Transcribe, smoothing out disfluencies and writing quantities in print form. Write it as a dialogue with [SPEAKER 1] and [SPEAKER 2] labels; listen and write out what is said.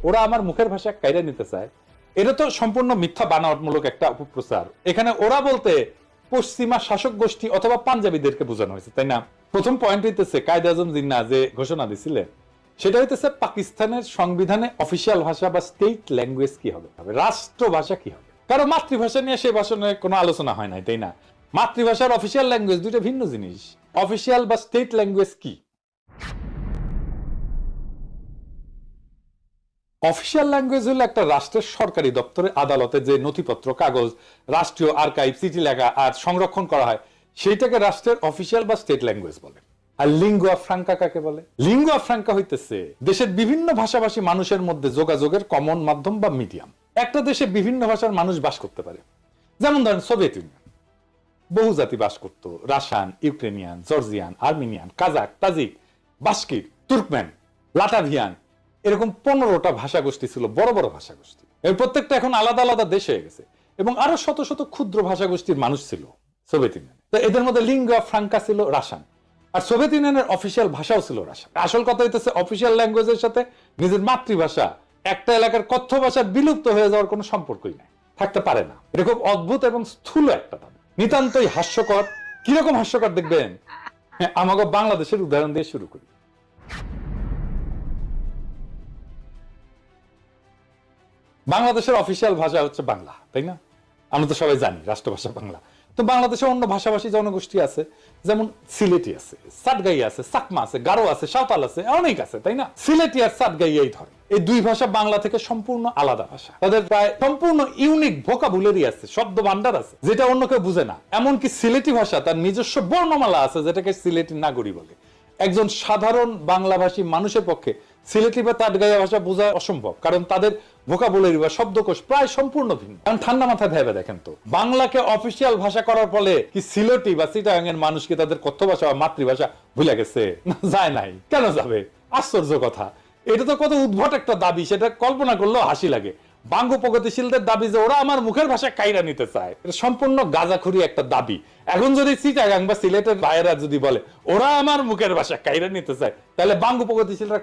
[SPEAKER 1] ওরা আমার মুখের ভাষা কাইরা নিতে চায়, এটা তো সম্পূর্ণ মিথ্যা বানাওয়াটমূলক একটা অপপ্রচার। এখানে ওরা বলতে পশ্চিমা শাসক গোষ্ঠী অথবা পাঞ্জাবিদেরকে বোঝানো হয়েছে, তাই না? প্রথম পয়েন্ট হইতেছে কায়েদ আজম জিন্নাহ যে ঘোষণা দিছিলেন সেটা হইতেছে পাকিস্তানের সংবিধানে অফিসিয়াল ভাষা বা স্টেট ল্যাঙ্গুয়েজ কি হবে, রাষ্ট্রভাষা কি হবে। কারণ মাতৃভাষা নিয়ে সেই ভাষণে কোনো আলোচনা হয় নাই, তাই না? মাতৃভাষার অফিসিয়াল ল্যাঙ্গুয়েজ দুইটা ভিন্ন জিনিস। অফিসিয়াল বা স্টেট ল্যাঙ্গুয়েজ কি? অফিসিয়াল ল্যাঙ্গুয়েজ হলো একটা রাষ্ট্রের সরকারি দপ্তরে আদালতে যে নথিপত্র, কাগজ, রাষ্ট্রীয় আর্কাইভ, চিঠি লেখা আর সংরক্ষণ করা হয় সেইটাকে রাষ্ট্রের অফিসিয়াল বা স্টেট ল্যাঙ্গুয়েজ বলে। আর লিঙ্গুয়া ফ্রাঙ্কা কাকে বলে? লিঙ্গুয়া ফ্রাঙ্কা হইতেছে দেশের বিভিন্ন ভাষাভাষী মানুষের মধ্যে যোগাযোগের কমন মাধ্যম বা মিডিয়াম। একটা দেশে বিভিন্ন ভাষার মানুষ বাস করতে পারে। যেমন ধরেন সোভিয়েত ইউনিয়ন, বহু জাতি বাস করত, Russian, Ukrainian, Georgian, Armenian, Kazakh, Tajik, Bashkir, Turkmen, Latvian, এরকম 15টা ভাষা গোষ্ঠী ছিল, বড় বড় ভাষা গোষ্ঠী। এর প্রত্যেকটা এখন আলাদা আলাদা দেশ হয়ে গেছে এবং আরো শত শত ক্ষুদ্র ভাষা গোষ্ঠীর মানুষ ছিল সোভিয়েত ইউনিয়নে। তো এদের মধ্যে লিঙ্গুয়া ফ্রাঙ্কা ছিল রাশিয়ান, আর সোভিয়েত ইউনিয়নের অফিসিয়াল ভাষাও ছিল রাশিয়ান। আসল কথা হইতেছে অফিসিয়াল ল্যাঙ্গুয়েজের সাথে নিজের মাতৃভাষা, একটা এলাকার কথ্য ভাষা বিলুপ্ত হয়ে যাওয়ার কোনো সম্পর্কই নাই, থাকতে পারে না। এটা খুব অদ্ভুত এবং স্থূল একটা দাবি, নিতান্তই হাস্যকর। কিরকম হাস্যকর দেখবেন, আমাকে বাংলাদেশের উদাহরণ দিয়ে শুরু করি। বাংলাদেশের অফিসিয়াল ভাষা হচ্ছে বাংলা, তাই না? আমরা তো সবাই জানি রাষ্ট্রভাষা বাংলা। তো বাংলাদেশে অন্য ভাষাভাষী জনগোষ্ঠী আছে, যেমন সিলেটি আছে, সাতগাই আছে, চাকমা আছে, গারো আছে, সাঁওতাল আছে, অনেক আছে, তাই না? সিলেটি আর সাতগাইয়াই ধরে। এই দুই ভাষা বাংলা থেকে সম্পূর্ণ আলাদা ভাষা। তাদের প্রায় সম্পূর্ণ ইউনিক ভোকাবুলারি আছে, শব্দ ভান্ডার আছে, যেটা অন্য কেউ বুঝে না। এমনকি সিলেটি ভাষা তার নিজস্ব বর্ণমালা আছে, যেটাকে সিলেটি নাগরী বলে। একজন সাধারণ বাংলাভাষী মানুষের পক্ষে সিলেটি বা তাটগাইয়া ভাষা বোঝা অসম্ভব, কারণ তাদের ভোকাবুলারি বা শব্দকোষ প্রায় সম্পূর্ণ ভিন্ন। কারণ ঠান্ডা মাথায় ভেবে দেখেন তো, বাংলাকে অফিসিয়াল ভাষা করার ফলে কি সিলেটি বা চিটাগাং এর মানুষ কি তাদের কথ্য ভাষা বা মাতৃভাষা ভুলে গেছে? যায় নাই। কেন যাবে? আশ্চর্য কথা। এটা তো কত উদ্ভট একটা দাবি, সেটা কল্পনা করলেও হাসি লাগে। বাঙ্গু প্রগতিশীলদের দাবি যে ওরা আমার মুখের ভাষা কাইরা নিতে চায়, এটা সম্পূর্ণ গাঁজাখুরি একটা দাবি। এখন যদি চিটাগাং বা সিলেটের ভাইয়েরা যদি বলে ওরা আমার মুখের ভাষা কাইরা নিতে চায়, তাহলে বাঙ্গু প্রগতিশীলরা